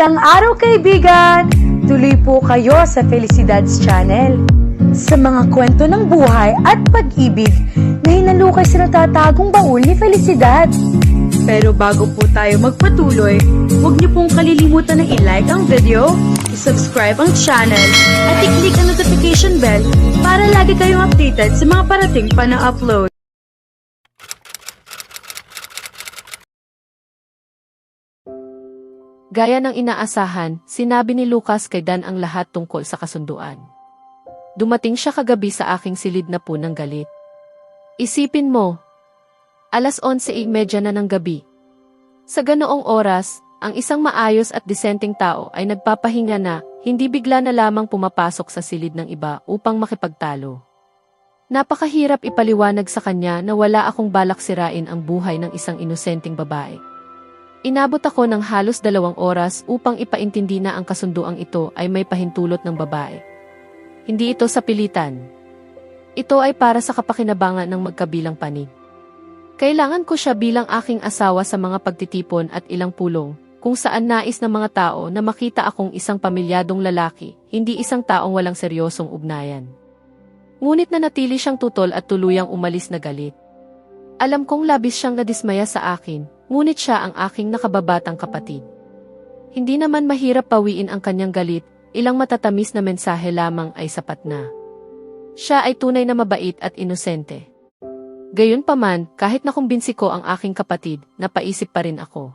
Magandang araw kaibigan! Tuloy po kayo sa Felicidad's Channel. Sa mga kwento ng buhay at pag-ibig na hinalukay sa natatagong baul ni Felicidad. Pero bago po tayo magpatuloy, huwag niyo pong kalilimutan na i-like ang video, i-subscribe ang channel, at i-click ang notification bell para lagi kayong updated sa mga parating pa na upload. Gaya ng inaasahan, sinabi ni Lucas kay Dan ang lahat tungkol sa kasunduan. Dumating siya kagabi sa aking silid na po ng galit. Isipin mo, 11:30 na ng gabi. Sa ganoong oras, ang isang maayos at disenteng tao ay nagpapahinga na, hindi bigla na lamang pumapasok sa silid ng iba upang makipagtalo. Napakahirap ipaliwanag sa kanya na wala akong balak sirain ang buhay ng isang inosenteng babae. Inabot ako ng halos 2 oras upang ipaintindi na ang kasunduang ito ay may pahintulot ng babae. Hindi ito sa pilitan. Ito ay para sa kapakinabangan ng magkabilang panig. Kailangan ko siya bilang aking asawa sa mga pagtitipon at ilang pulong, kung saan nais ng mga tao na makita akong isang pamilyadong lalaki, hindi isang taong walang seryosong ugnayan. Ngunit nanatili siyang tutol at tuluyang umalis na galit. Alam kong labis siyang nadismaya sa akin, ngunit siya ang aking nakababatang kapatid. Hindi naman mahirap pawiin ang kanyang galit, ilang matatamis na mensahe lamang ay sapat na. Siya ay tunay na mabait at inosente. Gayunpaman, kahit nakumbinsi ko ang aking kapatid, napaisip pa rin ako.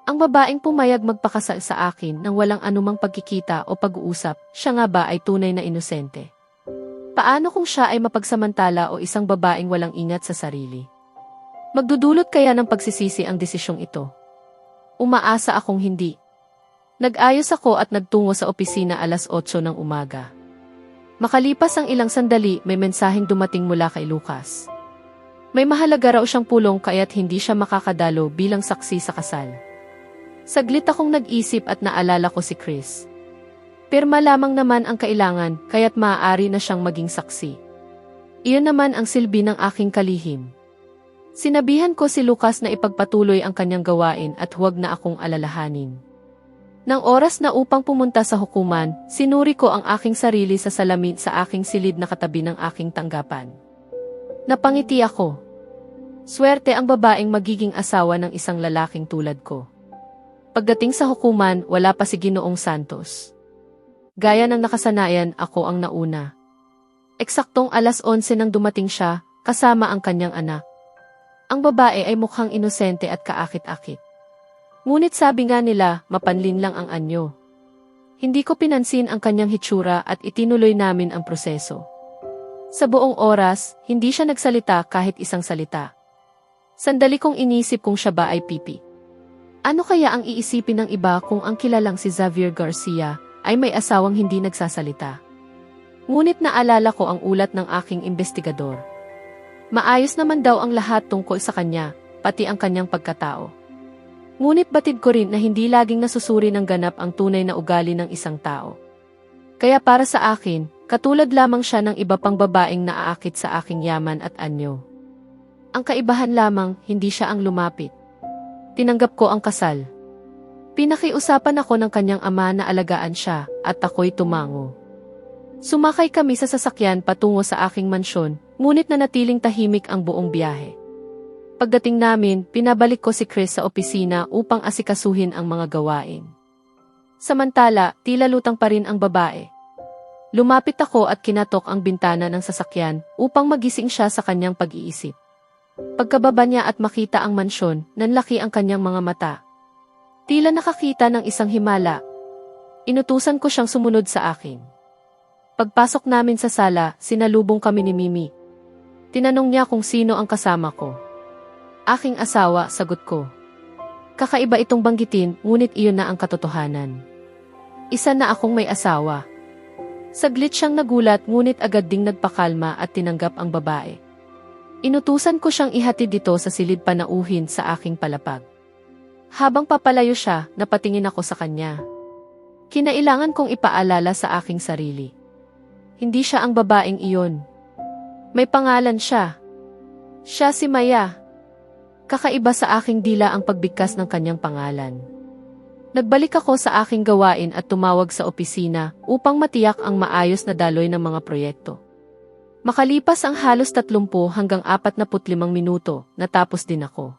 Ang babaeng pumayag magpakasal sa akin nang walang anumang pagkikita o pag-uusap, siya nga ba ay tunay na inosente? Paano kung siya ay mapagsamantala o isang babaeng walang ingat sa sarili? Magdudulot kaya ng pagsisisi ang desisyong ito? Umaasa akong hindi. Nag-ayos ako at nagtungo sa opisina 8:00 ng umaga. Makalipas ang ilang sandali, may mensaheng dumating mula kay Lucas. May mahalaga raw siyang pulong kaya't hindi siya makakadalo bilang saksi sa kasal. Saglit akong nag-isip at naalala ko si Chris. Pirma lamang naman ang kailangan kaya't maaari na siyang maging saksi. Iyon naman ang silbi ng aking kalihim. Sinabihan ko si Lucas na ipagpatuloy ang kanyang gawain at huwag na akong alalahanin. Nang oras na upang pumunta sa hukuman, sinuri ko ang aking sarili sa salamin sa aking silid na katabi ng aking tanggapan. Napangiti ako. Swerte ang babaeng magiging asawa ng isang lalaking tulad ko. Pagdating sa hukuman, wala pa si Ginoong Santos. Gaya ng nakasanayan, ako ang nauna. Eksaktong 11:00 nang dumating siya, kasama ang kanyang anak. Ang babae ay mukhang inosente at kaakit-akit. Ngunit sabi nga nila, mapanlin lang ang anyo. Hindi ko pinansin ang kanyang hitsura at itinuloy namin ang proseso. Sa buong oras, hindi siya nagsalita kahit isang salita. Sandali kong inisip kung siya ba ay pipi. Ano kaya ang iisipin ng iba kung ang kilalang si Xavier Garcia ay may asawang hindi nagsasalita? Ngunit naalala ko ang ulat ng aking investigador. Maayos naman daw ang lahat tungkol sa kanya, pati ang kanyang pagkatao. Ngunit batid ko rin na hindi laging nasusuri ng ganap ang tunay na ugali ng isang tao. Kaya para sa akin, katulad lamang siya ng iba pang babaeng naaakit sa aking yaman at anyo. Ang kaibahan lamang, hindi siya ang lumapit. Tinanggap ko ang kasal. Pinakiusapan ako ng kanyang ama na alagaan siya, at ako'y tumango. Sumakay kami sa sasakyan patungo sa aking mansyon, ngunit nanatiling tahimik ang buong biyahe. Pagdating namin, pinabalik ko si Chris sa opisina upang asikasuhin ang mga gawain. Samantala, tila lutang pa rin ang babae. Lumapit ako at kinatok ang bintana ng sasakyan upang magising siya sa kanyang pag-iisip. Pagkababa niya at makita ang mansyon, nanlaki ang kanyang mga mata. Tila nakakita ng isang himala. Inutusan ko siyang sumunod sa akin. Pagpasok namin sa sala, sinalubong kami ni Mimi. Tinanong niya kung sino ang kasama ko. Aking asawa, sagot ko. Kakaiba itong banggitin, ngunit iyon na ang katotohanan. Isa na akong may asawa. Saglit siyang nagulat ngunit agad ding nagpakalma at tinanggap ang babae. Inutusan ko siyang ihatid dito sa silid panauhin sa aking palapag. Habang papalayo siya, napatingin ako sa kanya. Kinailangan kong ipaalala sa aking sarili. Hindi siya ang babaeng iyon. May pangalan siya. Siya si Maya. Kakaiba sa aking dila ang pagbigkas ng kanyang pangalan. Nagbalik ako sa aking gawain at tumawag sa opisina upang matiyak ang maayos na daloy ng mga proyekto. Makalipas ang halos 30 hanggang 45 minuto, natapos din ako.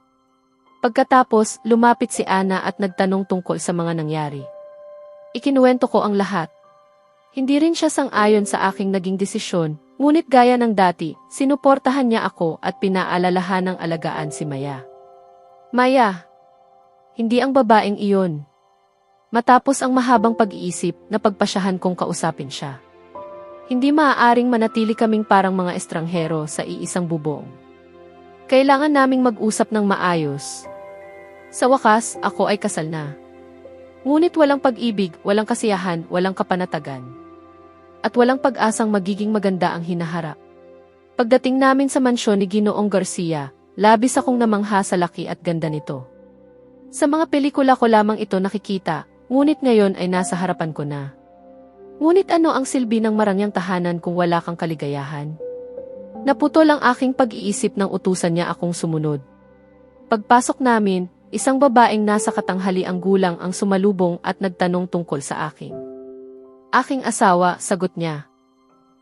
Pagkatapos, lumapit si Ana at nagtanong tungkol sa mga nangyari. Ikinuwento ko ang lahat. Hindi rin siya sang-ayon sa aking naging desisyon, ngunit gaya ng dati, sinuportahan niya ako at pinaalalahan ng alagaan si Maya. Maya, hindi ang babaeng iyon. Matapos ang mahabang pag-iisip, napagpasyahan kong kausapin siya. Hindi maaaring manatili kaming parang mga estranghero sa iisang bubong. Kailangan naming mag-usap ng maayos. Sa wakas, ako ay kasal na. Ngunit walang pag-ibig, walang kasiyahan, walang kapanatagan. At walang pag-asang magiging maganda ang hinaharap. Pagdating namin sa mansyon ni Ginoong Garcia, labis akong namangha sa laki at ganda nito. Sa mga pelikula ko lamang ito nakikita, ngunit ngayon ay nasa harapan ko na. Ngunit ano ang silbi ng marangyang tahanan kung wala kang kaligayahan? Naputol ang aking pag-iisip nang utusan niya akong sumunod. Pagpasok namin, isang babaeng nasa katanghaliang gulang ang sumalubong at nagtanong tungkol sa akin. Aking asawa, sagot niya.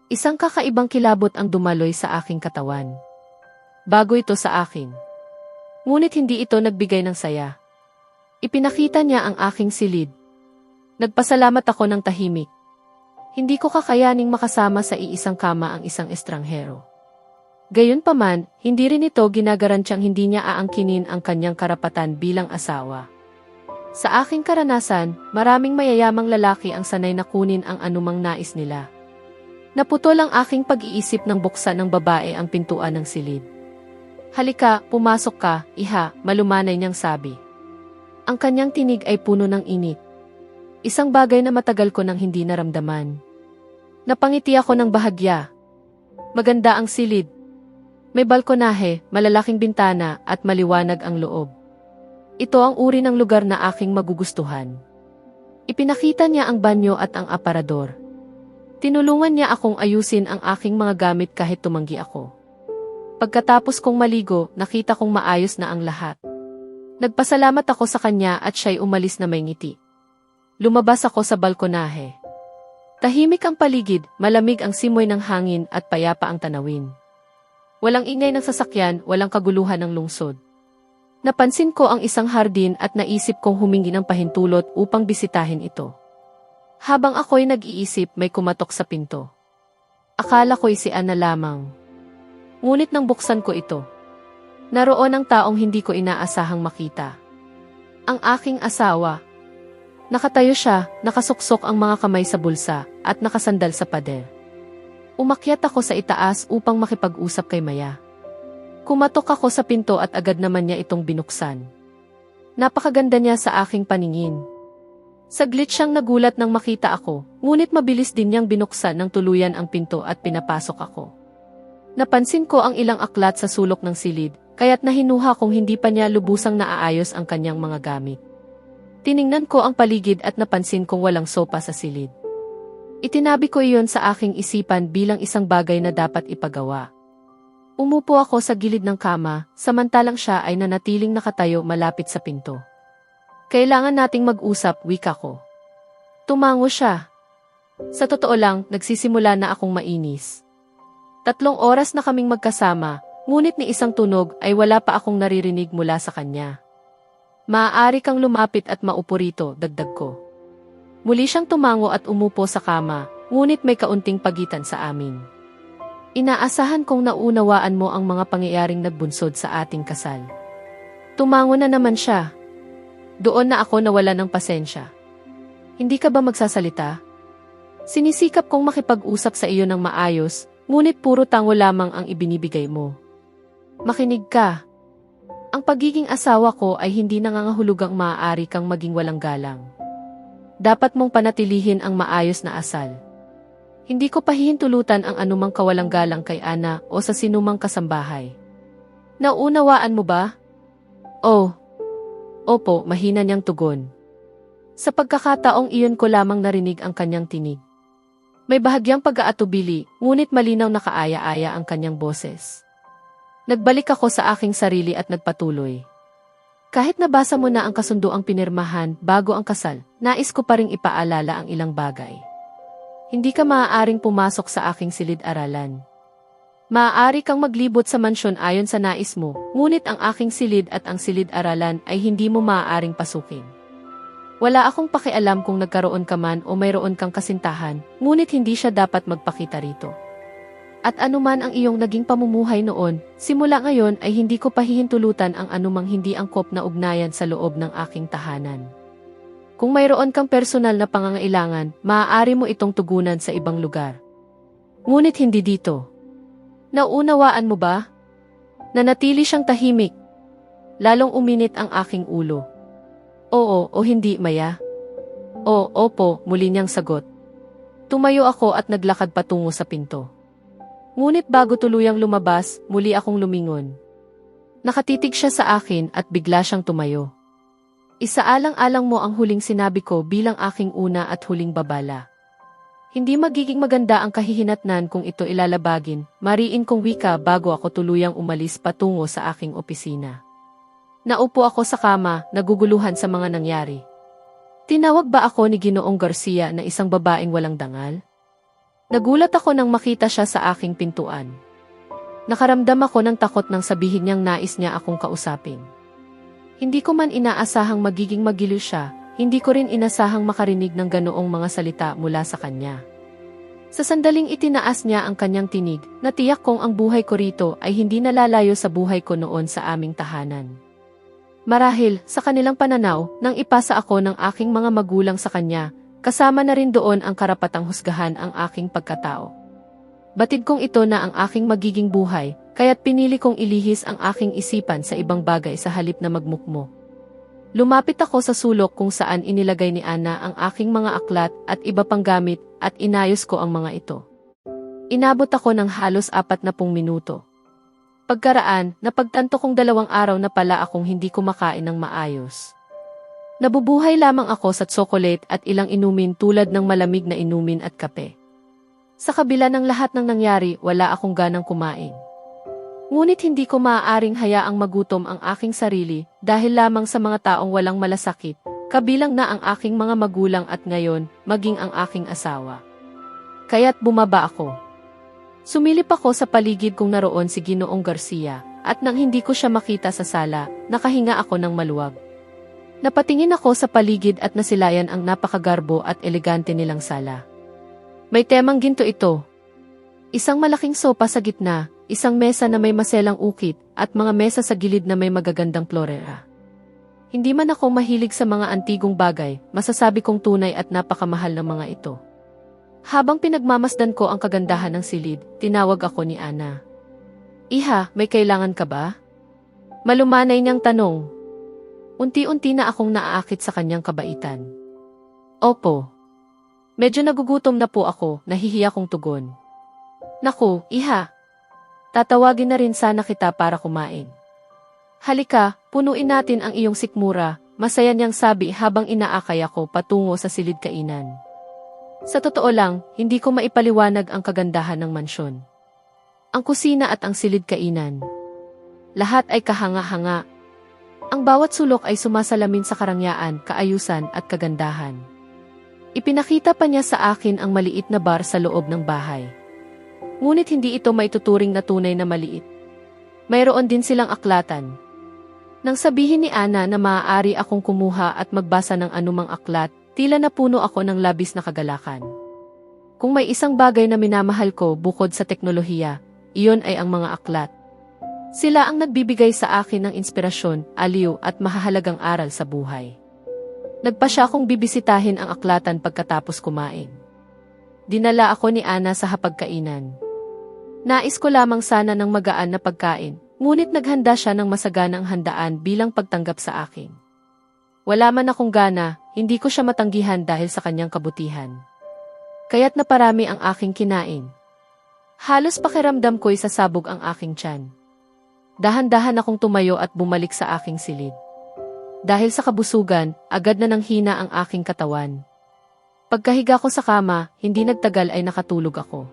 Isang kakaibang kilabot ang dumaloy sa aking katawan. Bago ito sa akin. Ngunit hindi ito nagbigay ng saya. Ipinakita niya ang aking silid. Nagpasalamat ako ng tahimik. Hindi ko kakayaning makasama sa iisang kama ang isang estranghero. Gayunpaman, hindi rin ito ginagarantyang hindi niya aangkinin ang kanyang karapatan bilang asawa. Sa aking karanasan, maraming mayayamang lalaki ang sanay na kunin ang anumang nais nila. Naputol ang aking pag-iisip nang buksan ng babae ang pintuan ng silid. Halika, pumasok ka, iha, malumanay niyang sabi. Ang kanyang tinig ay puno ng init. Isang bagay na matagal ko nang hindi naramdaman. Napangiti ako ng bahagya. Maganda ang silid. May balkonahe, malalaking bintana at maliwanag ang loob. Ito ang uri ng lugar na aking magugustuhan. Ipinakita niya ang banyo at ang aparador. Tinulungan niya akong ayusin ang aking mga gamit kahit tumanggi ako. Pagkatapos kong maligo, nakita kong maayos na ang lahat. Nagpasalamat ako sa kanya at siya'y umalis na may ngiti. Lumabas ako sa balkonahe. Tahimik ang paligid, malamig ang simoy ng hangin at payapa ang tanawin. Walang ingay ng sasakyan, walang kaguluhan ng lungsod. Napansin ko ang isang hardin at naisip kong humingi ng pahintulot upang bisitahin ito. Habang ako'y nag-iisip, may kumatok sa pinto. Akala ko'y si Ana lamang. Ngunit nang buksan ko ito, naroon ang taong hindi ko inaasahang makita. Ang aking asawa. Nakatayo siya, nakasuksok ang mga kamay sa bulsa, at nakasandal sa pader. Umakyat ako sa itaas upang makipag-usap kay Maya. Kumatok ako sa pinto at agad naman niya itong binuksan. Napakaganda niya sa aking paningin. Saglit siyang nagulat nang makita ako, ngunit mabilis din niyang binuksan ng tuluyan ang pinto at pinapasok ako. Napansin ko ang ilang aklat sa sulok ng silid, kaya't nahinuha kong hindi pa niya lubusang naaayos ang kanyang mga gamit. Tiningnan ko ang paligid at napansin kong walang sopa sa silid. Itinabi ko iyon sa aking isipan bilang isang bagay na dapat ipagawa. Umupo ako sa gilid ng kama, samantalang siya ay nanatiling nakatayo malapit sa pinto. Kailangan nating mag-usap, wika ko. Tumango siya. Sa totoo lang, nagsisimula na akong mainis. 3 oras na kaming magkasama, ngunit ni isang tunog ay wala pa akong naririnig mula sa kanya. Maaari kang lumapit at maupo rito, dagdag ko. Muli siyang tumango at umupo sa kama, ngunit may kaunting pagitan sa amin. Inaasahan kong naunawaan mo ang mga pangyayaring nagbunsod sa ating kasal. Tumango na naman siya. Doon na ako nawala ng pasensya. Hindi ka ba magsasalita? Sinisikap kong makipag-usap sa iyo ng maayos, ngunit puro tango lamang ang ibinibigay mo. Makinig ka. Ang pagiging asawa ko ay hindi nangangahulugang maaari kang maging walang galang. Dapat mong panatilihin ang maayos na asal. Hindi ko pahihintulutan ang anumang kawalang galang kay Ana o sa sinumang kasambahay. Naunawaan mo ba? Oh. Opo, mahina niyang tugon. Sa pagkakataong iyon ko lamang narinig ang kanyang tinig. May bahagyang pag-aatubili, ngunit malinaw na kaaya-aya ang kanyang boses. Nagbalik ako sa aking sarili at nagpatuloy. Kahit nabasa mo na ang kasunduang pinirmahan bago ang kasal, nais ko pa ring ipaalala ang ilang bagay. Hindi ka maaaring pumasok sa aking silid-aralan. Maaari kang maglibot sa mansyon ayon sa nais mo, ngunit ang aking silid at ang silid-aralan ay hindi mo maaaring pasukin. Wala akong pakialam kung nagkaroon ka man o mayroon kang kasintahan, ngunit hindi siya dapat magpakita rito. At anuman ang iyong naging pamumuhay noon, simula ngayon ay hindi ko pahihintulutan ang anumang hindi angkop na ugnayan sa loob ng aking tahanan. Kung mayroon kang personal na pangangailangan, maaari mo itong tugunan sa ibang lugar. Ngunit hindi dito. Naunawaan mo ba? Nanatili siyang tahimik. Lalong uminit ang aking ulo. Oo o hindi, Maya? Opo, muli niyang sagot. Tumayo ako at naglakad patungo sa pinto. Ngunit bago tuluyang lumabas, muli akong lumingon. Nakatitig siya sa akin at bigla siyang tumayo. Isaalang-alang mo ang huling sinabi ko bilang aking una at huling babala. Hindi magiging maganda ang kahihinatnan kung ito ilalabagin, mariin kong wika bago ako tuluyang umalis patungo sa aking opisina. Naupo ako sa kama, naguguluhan sa mga nangyari. Tinawag ba ako ni Ginoong Garcia na isang babaeng walang dangal? Nagulat ako nang makita siya sa aking pintuan. Nakaramdam ako ng takot nang sabihin niyang nais niya akong kausapin. Hindi ko man inaasahang magiging magiliw siya, hindi ko rin inasahang makarinig ng ganoong mga salita mula sa kanya. Sa sandaling itinaas niya ang kanyang tinig, natiyak kong ang buhay ko rito ay hindi nalalayo sa buhay ko noon sa aming tahanan. Marahil, sa kanilang pananaw, nang ipasa ako ng aking mga magulang sa kanya, kasama na rin doon ang karapatang husgahan ang aking pagkatao. Batid kong ito na ang aking magiging buhay, kaya't pinili kong ilihis ang aking isipan sa ibang bagay sa halip na magmukmo. Lumapit ako sa sulok kung saan inilagay ni Ana ang aking mga aklat at iba pang gamit at inayos ko ang mga ito. Inabot ako ng halos 40 minuto. Pagkaraan, napagtanto kong 2 araw na pala akong hindi kumakain ng maayos. Nabubuhay lamang ako sa tsokolate at ilang inumin tulad ng malamig na inumin at kape. Sa kabila ng lahat ng nangyari, wala akong ganang kumain. Ngunit hindi ko maaaring hayaang magutom ang aking sarili dahil lamang sa mga taong walang malasakit, kabilang na ang aking mga magulang at ngayon, maging ang aking asawa. Kaya't bumaba ako. Sumilip ako sa paligid kung naroon si Ginoong Garcia, at nang hindi ko siya makita sa sala, nakahinga ako ng maluwag. Napatingin ako sa paligid at nasilayan ang napakagarbo at elegante nilang sala. May temang ginto ito. Isang malaking sopa sa gitna, isang mesa na may maselang ukit, at mga mesa sa gilid na may magagandang florera. Hindi man ako mahilig sa mga antigong bagay, masasabi kong tunay at napakamahal ng mga ito. Habang pinagmamasdan ko ang kagandahan ng silid, tinawag ako ni Ana. Iha, may kailangan ka ba? Malumanay niyang tanong. Unti-unti na akong naaakit sa kanyang kabaitan. Opo. Medyo nagugutom na po ako, nahihiya kong tugon. Naku, Iha. Tatawagin na rin sana kita para kumain. Halika, punuin natin ang iyong sikmura, masaya niyang sabi habang inaakay ako patungo sa silid kainan. Sa totoo lang, hindi ko maipaliwanag ang kagandahan ng mansyon. Ang kusina at ang silid kainan. Lahat ay kahanga-hanga. Ang bawat sulok ay sumasalamin sa karangyaan, kaayusan at kagandahan. Ipinakita pa niya sa akin ang maliit na bar sa loob ng bahay. Ngunit hindi ito maituturing na tunay na maliit. Mayroon din silang aklatan. Nang sabihin ni Ana na maaari akong kumuha at magbasa ng anumang aklat, tila napuno ako ng labis na kagalakan. Kung may isang bagay na minamahal ko bukod sa teknolohiya, iyon ay ang mga aklat. Sila ang nagbibigay sa akin ng inspirasyon, aliw at mahahalagang aral sa buhay. Nagpa siya kong bibisitahin ang aklatan pagkatapos kumain. Dinala ako ni Ana sa hapagkainan. Nais ko lamang sana ng magaan na pagkain, ngunit naghanda siya ng masaganang handaan bilang pagtanggap sa akin. Wala man akong gana, hindi ko siya matanggihan dahil sa kanyang kabutihan. Kaya't naparami ang aking kinain. Halos pakiramdam ko'y sasabog ang aking tiyan. Dahan-dahan akong tumayo at bumalik sa aking silid. Dahil sa kabusugan, agad na nanghina ang aking katawan. Pagkahiga ko sa kama, hindi nagtagal ay nakatulog ako.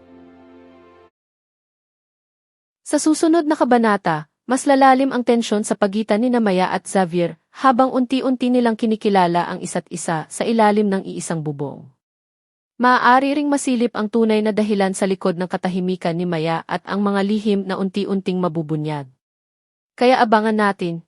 Sa susunod na kabanata, Mas lalalim ang tensyon sa pagitan ni Maya at Xavier habang unti-unti nilang kinikilala ang isa't isa sa ilalim ng iisang bubong. Maaari ring masilip ang tunay na dahilan sa likod ng katahimikan ni Maya at ang mga lihim na unti-unting mabubunyag. Kaya abangan natin